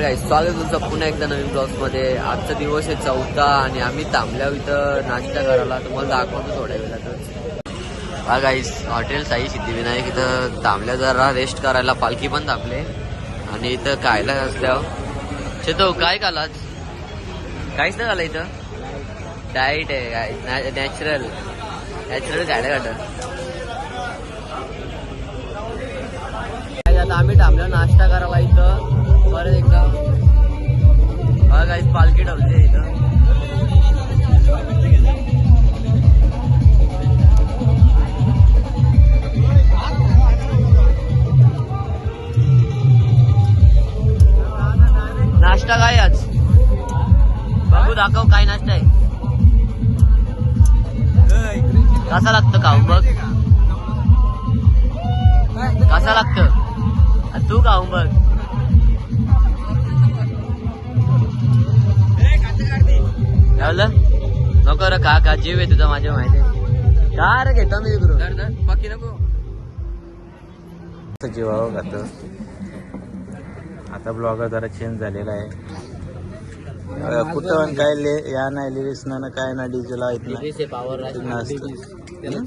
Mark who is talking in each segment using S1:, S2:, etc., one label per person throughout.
S1: गाईस, स्वागत तुमचं पुन्हा एकदा नवीन ब्लॉग्समध्ये. आजचा दिवस आहे 4था आणि आम्ही थांबल्या इथं नाश्ता करायला. तुम्हाला दाखवतो थोड्या वेळातच. हा गाईस, हॉटेल साई सिद्धिविनायक इथं थांबल्या, जरा रेस्ट करायला. पालखी पण थांबले आणि इथं खायला असल्यावर शेतो काय खालाच? काहीच नाही झालं इथं. डाईट आहे काय, नॅचरल खायला काढत. आता आम्ही थांबलो नाश्ता करायला इथं परत एकदा. हा गाईस, पालखी ठेवली इथं. नाश्ता काय आज बघू, दाखव काय नाश्ता आहे. कसा लागतं खाऊन बघ, कसा लागतं तू खाऊन बघ. नको रे, खा जीव आहे तुझा माझ्या माहिती. का रे घेतो मी तिकडून, बाकी नको जीवावं खातो. आता ब्लॉगर जरा चेंज झालेला आहे. कुठं काय या नाही लिरिक्स ना काय ना डीजेल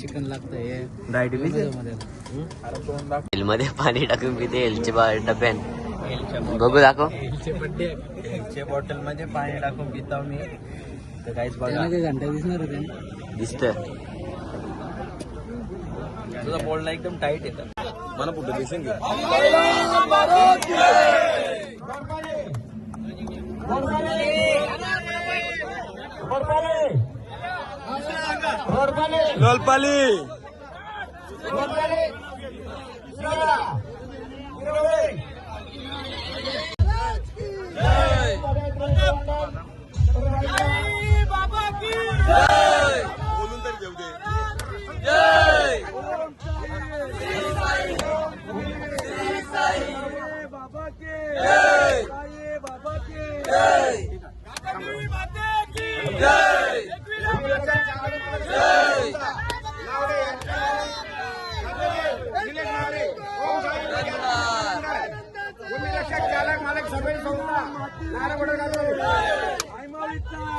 S1: चिकन लागतं. मध्ये पाणी टाकून पिते एलचे डब्यान. बघू दाखव. एलचे बॉटल मध्ये पाणी टाकून पितो मी. तर काहीच बघा घंटा दिसणार दिसत. तुझा बोलणं एकदम टाईट येतं. मला कुठं दिसेल लोलपाली. बोलून तर घेऊ दे. जय बाबा के, जय बाबा के, जय माता की जय, जय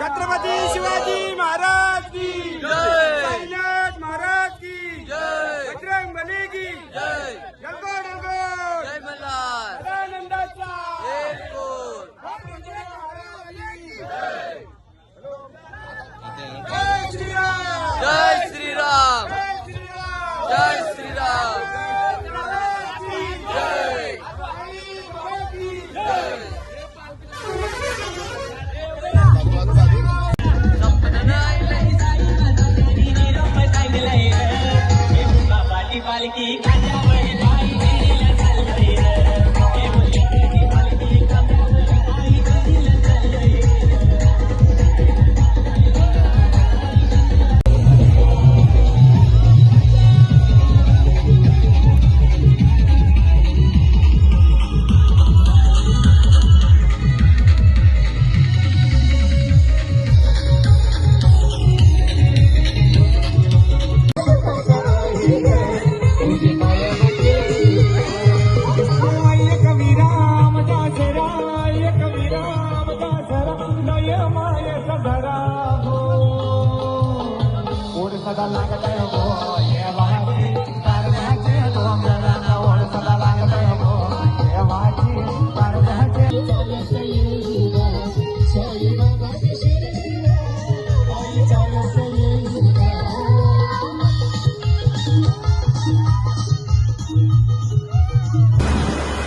S1: छत्रपती शिवाजी महाराज की जय, साईनाथ महाराज की जय, बजरंग बली की जय, जय मल्हार, आनंदाचा जय श्रीराम, जय श्रीराम, जय श्रीराम, जय.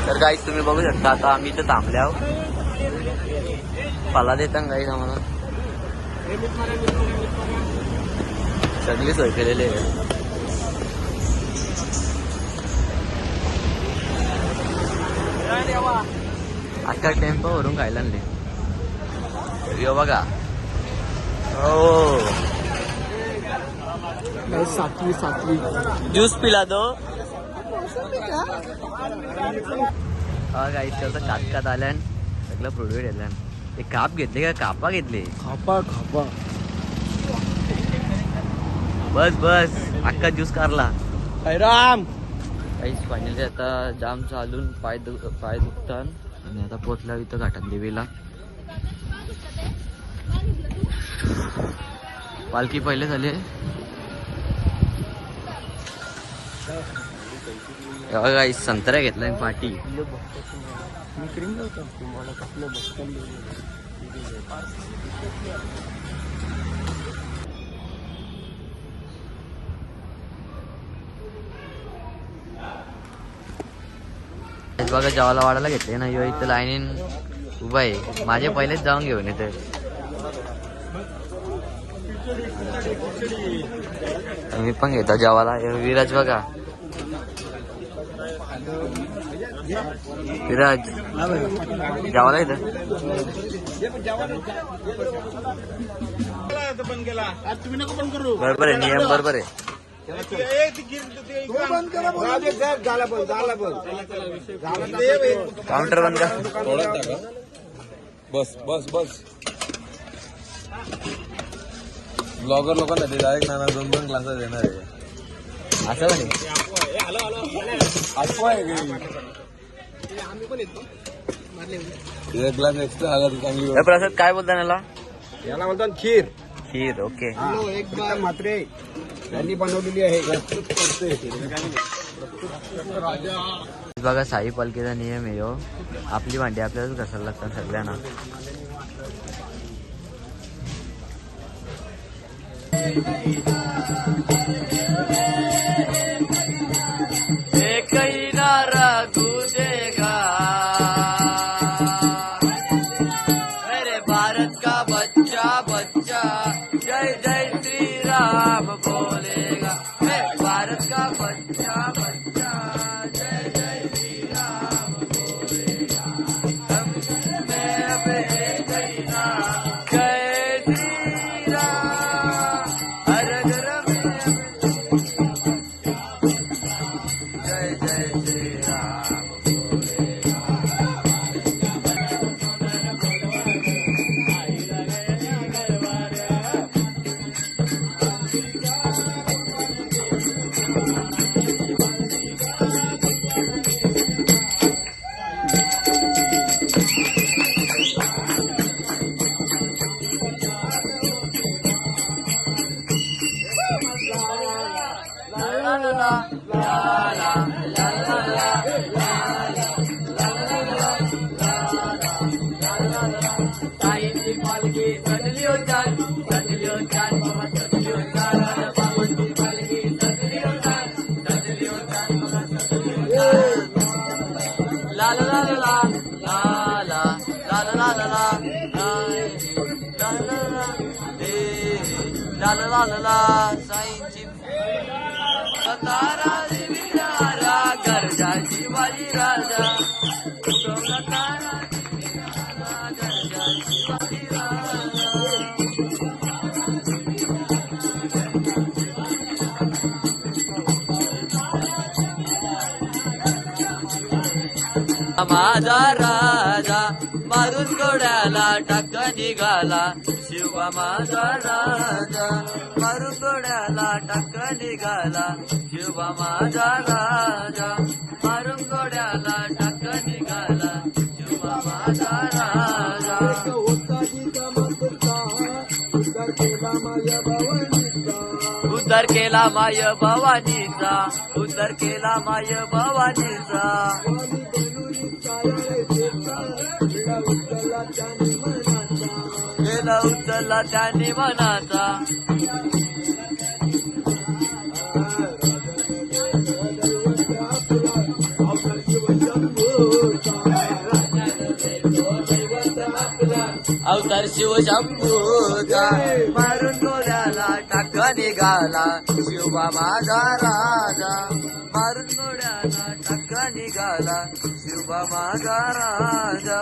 S1: तर गाईस, तुम्ही बघू शकता आता आम्ही इथं थांबल्या. पाला देता गाईस आम्हाला सगळी सोय केलेली आहे. आता टेम्पो वरून खायला आणले बघा. हो, सातवी ज्यूस पिला तो. हा गाईस, त्याचं कात आल्या सगळं प्रोडक्ट येल्या. ते काप घेतले का कापा घेतले? खापा. बस अख्खा ज्यूस काढला. राम गाईस, फायनली आता जाम चालून पाय दुखतात. आणि आता पोचल्या इथं घाटन देवीला. पालखी पहिले झाली. गाईस संत्र्या घेतलाय पाटी. बघा जेवायला वाढायला घेतले ना, इथं लाईनीन उभा आहे. माझे पहिलेच जाऊन घेऊन येते. मी पण घेतो जेवायला. विराज बघा, विराज जेवायला येतं. बरोबर आहे, नियम बरोबर आहे. काउंटर बंद का.
S2: बस बस बस. ब्लॉगर लोकांना ते डायरेक्ट नाना 2-2 क्लासेस देणार आहे.
S1: असं म्हणे
S2: ग्लास एक्स्ट्रा आला तर चांगली.
S1: प्रसाद काय बोलता याला?
S2: याला म्हणतात खीर.
S1: खीर. ओके.
S2: एकदम मात्रे त्यांनी बनवलेली आहे.
S1: बघा साई पालखीचा नियम आहे हो. आपली भांडी आपल्यालाच घासायला लागतात सगळ्यांना. एक नारा दूजेगा मेरे भारत का बच्चा बच्चा जय जय श्री राम बोलेगा. मेरे भारत का बच्चा बच्चा जय जय श्री राम बोलेगा. जय श्री राम हर घर में जय जय श्री राम बोलेगा. साईंची तारा विरारा गरजाची वाली राजा. तारा विरारा गरजाची वाली राजा. माझा राजा मारून गोड्याला टाक निघाला. शिवा माझा राजा मारून गोड्याला टाक निघाला. शिवा माझा राजा मारून गोड्याला टाक निघाला. शिवा माझा राजा उद्धार केला माय भवानीचा. उद्धार केला माय भवानीचा. गेला उचलला त्याने मनाचा. अवतार शिव शंभूचा मारून गोड्याला टाक निघाला. शिवा माझा राजा मारून गोड्याला टाक निघाला. शिवा माझा राजा.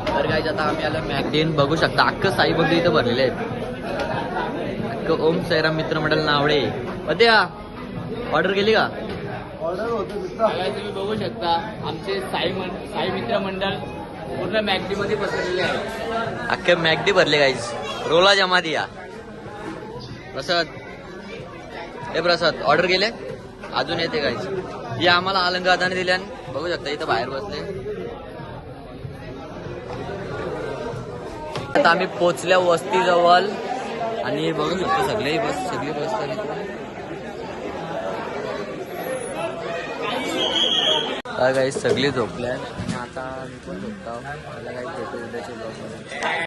S1: तर काय आता आम्ही आलो मॅगडीन. बघू शकता अख्खं साई भक्त इथं भरलेले आहेत. अख्खं ओम साईराम मित्र मंडळ नावडे होते का. ऑर्डर केली का?
S3: ऑर्डर होते तुम्ही बघू शकता आमचे साई मित्र मंडळ पूर्ण मॅगडी मध्ये बसलेले आहे.
S1: अख्खे मॅगडी भरले गाईज. रोला जमा दिया. प्रसाद हे प्रसाद ऑर्डर केले अजून येते गाईज. ही आम्हाला अलंगादाने दिल्या बघू शकता इथं बाहेर बसले. आता आम्ही पोचल्या वस्ती जवळ आणि बघू शकतो सगळी बस काही सगळी झोपल्या आणि आता मी पण झोपतो. मला काही भेटू उद्याच्या ब्लॉगमध्ये.